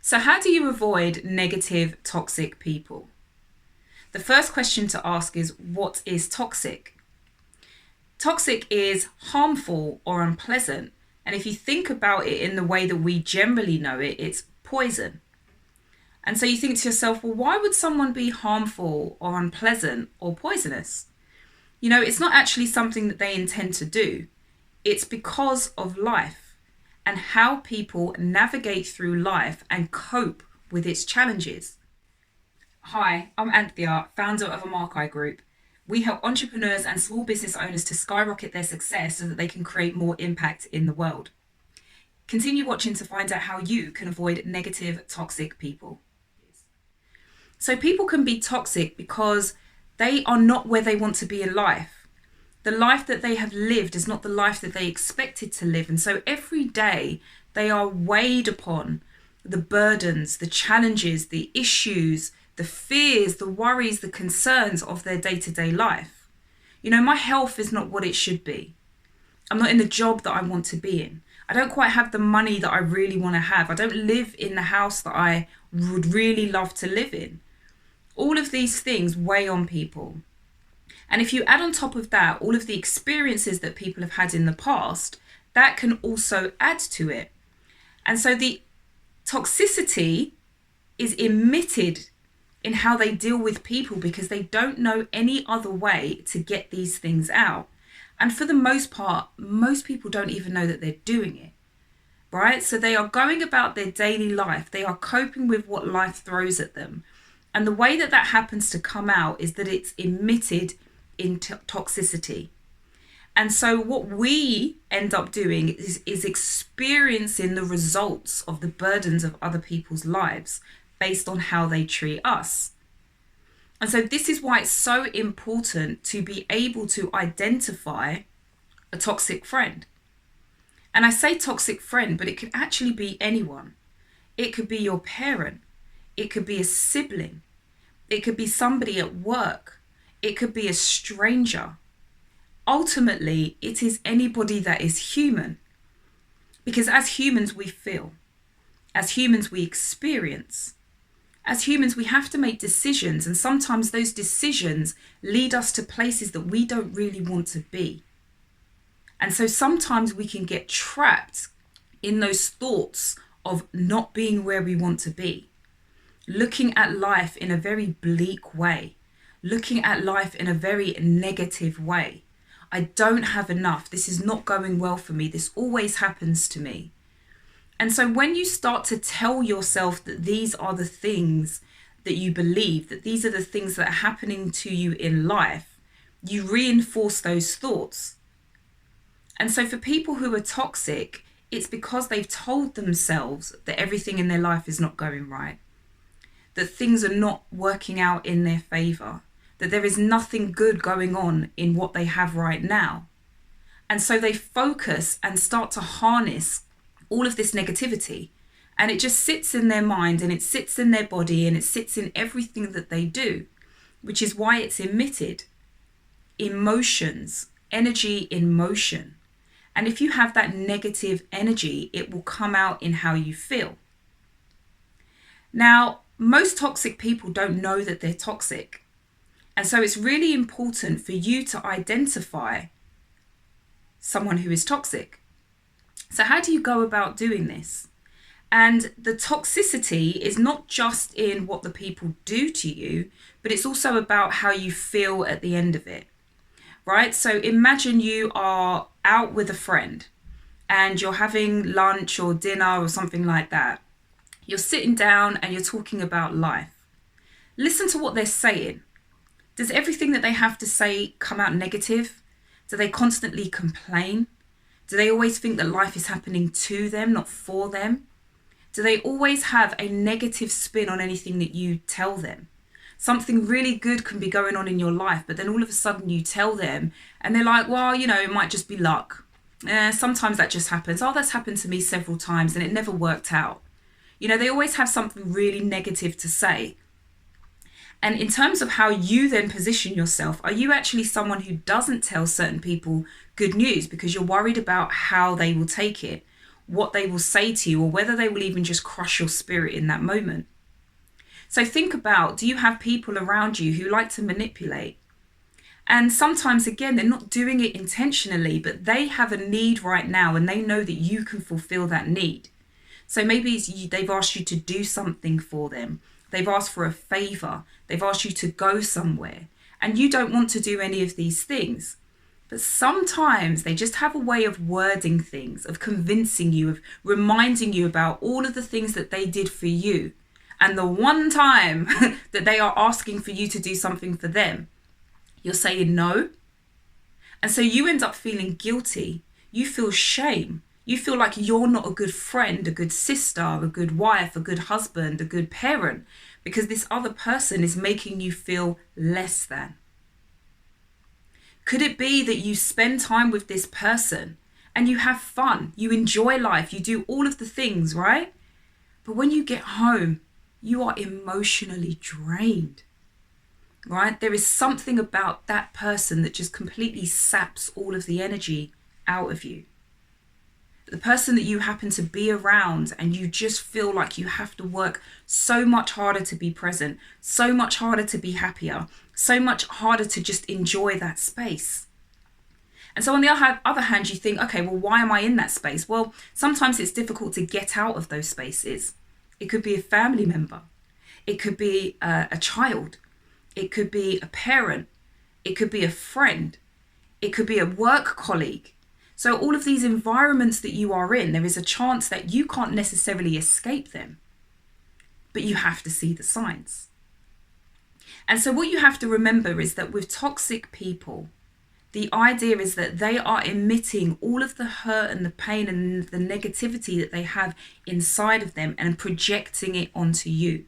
So, how do you avoid negative, toxic people? The first question to ask is, what is toxic? Toxic is harmful or unpleasant. And if you think about it in the way that we generally know it, it's poison. And so you think to yourself, well, why would someone be harmful or unpleasant or poisonous? It's not actually something that they intend to do. It's because of life and how people navigate through life and cope with its challenges. Hi, I'm Anthea, founder of Amarkai Group. We help entrepreneurs and small business owners to skyrocket their success so that they can create more impact in the world. Continue watching to find out how you can avoid negative, toxic people. So people can be toxic because they are not where they want to be in life. The life that they have lived is not the life that they expected to live. And so every day they are weighed upon the burdens, the challenges, the issues, the fears, the worries, the concerns of their day-to-day life. My health is not what it should be. I'm not in the job that I want to be in. I don't quite have the money that I really want to have. I don't live in the house that I would really love to live in. All of these things weigh on people. And if you add on top of that all of the experiences that people have had in the past, that can also add to it. And so the toxicity is emitted in how they deal with people because they don't know any other way to get these things out. And for the most part, most people don't even know that they're doing it, right? So they are going about their daily life. They are coping with what life throws at them. And the way that that happens to come out is that it's emitted in toxicity. And so what we end up doing is experiencing the results of the burdens of other people's lives based on how they treat us. And so this is why it's so important to be able to identify a toxic friend. And I say toxic friend, but it could actually be anyone. It could be your parent. It could be a sibling. It could be somebody at work. It could be a stranger. Ultimately, it is anybody that is human. Because as humans, we feel. As humans, we experience. As humans, we have to make decisions. And sometimes those decisions lead us to places that we don't really want to be. And so sometimes we can get trapped in those thoughts of not being where we want to be. Looking at life in a very bleak way, looking at life in a very negative way. I don't have enough. This is not going well for me. This always happens to me. And so when you start to tell yourself that these are the things that you believe, that these are the things that are happening to you in life, you reinforce those thoughts. And so for people who are toxic, it's because they've told themselves that everything in their life is not going right, that things are not working out in their favor, that there is nothing good going on in what they have right now. And so they focus and start to harness all of this negativity, and it just sits in their mind and it sits in their body and it sits in everything that they do, which is why it's emitted. Emotions, energy in motion. And if you have that negative energy, it will come out in how you feel. Now, most toxic people don't know that they're toxic. And so it's really important for you to identify someone who is toxic. So how do you go about doing this? And the toxicity is not just in what the people do to you, but it's also about how you feel at the end of it, right? So imagine you are out with a friend and you're having lunch or dinner or something like that. You're sitting down and you're talking about life. Listen to what they're saying. Does everything that they have to say come out negative? Do they constantly complain? Do they always think that life is happening to them, not for them? Do they always have a negative spin on anything that you tell them? Something really good can be going on in your life, but then all of a sudden you tell them and they're like, well, it might just be luck. Sometimes that just happens. Oh, that's happened to me several times and it never worked out. They always have something really negative to say. And in terms of how you then position yourself, are you actually someone who doesn't tell certain people good news because you're worried about how they will take it? what they will say to you, or whether they will even just crush your spirit in that moment. So think about, do you have people around you who like to manipulate? And sometimes, again, they're not doing it intentionally, but they have a need right now and they know that you can fulfill that need. So maybe they've asked you to do something for them. They've asked for a favor. They've asked you to go somewhere. And you don't want to do any of these things. But sometimes they just have a way of wording things, of convincing you, of reminding you about all of the things that they did for you. And the one time that they are asking for you to do something for them, you're saying no. And so you end up feeling guilty. You feel shame. You feel like you're not a good friend, a good sister, a good wife, a good husband, a good parent, because this other person is making you feel less than. Could it be that you spend time with this person and you have fun, you enjoy life, you do all of the things, right? But when you get home, you are emotionally drained. Right? There is something about that person that just completely saps all of the energy out of you. The person that you happen to be around, and you just feel like you have to work so much harder to be present, so much harder to be happier, so much harder to just enjoy that space. And so on the other hand, you think, okay, well, why am I in that space? Well, sometimes it's difficult to get out of those spaces. It could be a family member. It could be a child. It could be a parent. It could be a friend. It could be a work colleague. So all of these environments that you are in, there is a chance that you can't necessarily escape them, but you have to see the signs. And so what you have to remember is that with toxic people, the idea is that they are emitting all of the hurt and the pain and the negativity that they have inside of them and projecting it onto you.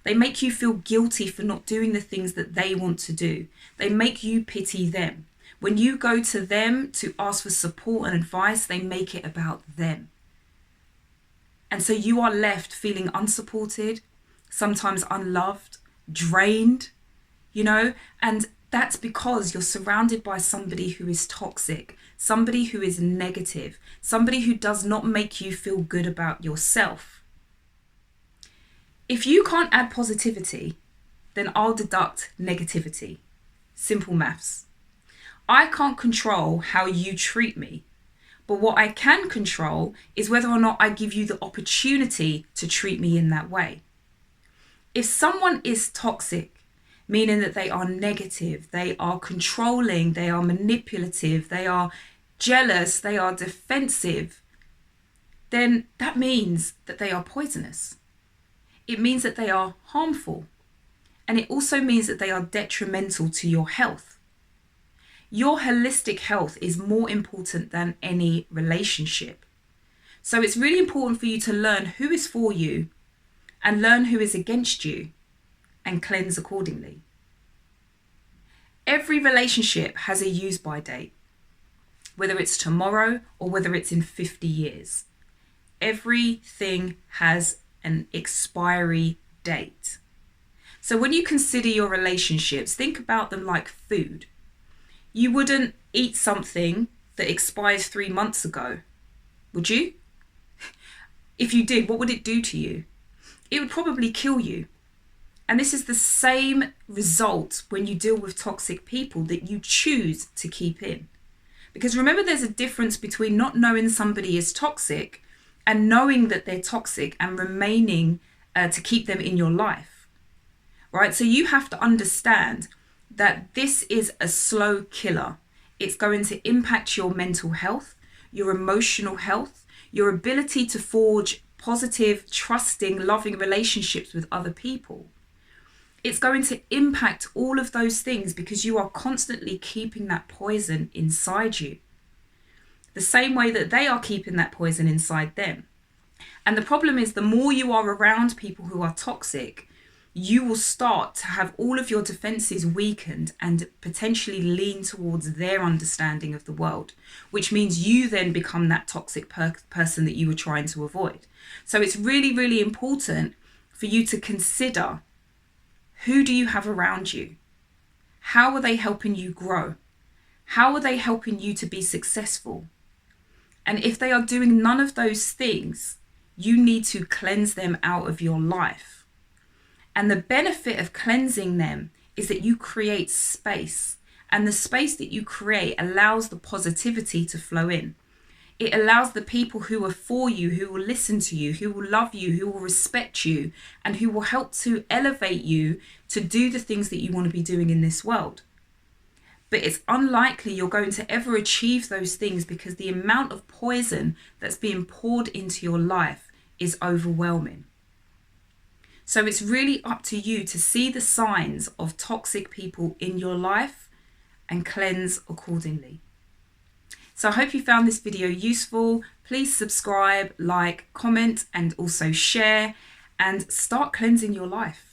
They make you feel guilty for not doing the things that they want to do. They make you pity them. When you go to them to ask for support and advice, they make it about them. And so you are left feeling unsupported, sometimes unloved, drained, and that's because you're surrounded by somebody who is toxic, somebody who is negative, somebody who does not make you feel good about yourself. If you can't add positivity, then I'll deduct negativity. Simple maths. I can't control how you treat me, but what I can control is whether or not I give you the opportunity to treat me in that way. If someone is toxic, meaning that they are negative, they are controlling, they are manipulative, they are jealous, they are defensive, then that means that they are poisonous. It means that they are harmful. And it also means that they are detrimental to your health. Your holistic health is more important than any relationship. So it's really important for you to learn who is for you and learn who is against you and cleanse accordingly. Every relationship has a use by date, whether it's tomorrow or whether it's in 50 years. Everything has an expiry date. So when you consider your relationships, think about them like food. You wouldn't eat something that expires 3 months ago, would you? If you did, what would it do to you? It would probably kill you. And this is the same result when you deal with toxic people that you choose to keep in. Because remember, there's a difference between not knowing somebody is toxic and knowing that they're toxic and remaining to keep them in your life, right? So you have to understand that this is a slow killer. It's going to impact your mental health, your emotional health, your ability to forge positive, trusting, loving relationships with other people. It's going to impact all of those things because you are constantly keeping that poison inside you. The same way that they are keeping that poison inside them. And the problem is, the more you are around people who are toxic, you will start to have all of your defenses weakened and potentially lean towards their understanding of the world, which means you then become that toxic person that you were trying to avoid. So it's really, really important for you to consider, who do you have around you? How are they helping you grow? How are they helping you to be successful? And if they are doing none of those things, you need to cleanse them out of your life. And the benefit of cleansing them is that you create space. And the space that you create allows the positivity to flow in. It allows the people who are for you, who will listen to you, who will love you, who will respect you, and who will help to elevate you to do the things that you want to be doing in this world. But it's unlikely you're going to ever achieve those things because the amount of poison that's being poured into your life is overwhelming. So it's really up to you to see the signs of toxic people in your life and cleanse accordingly. So I hope you found this video useful. Please subscribe, like, comment, and also share, and start cleansing your life.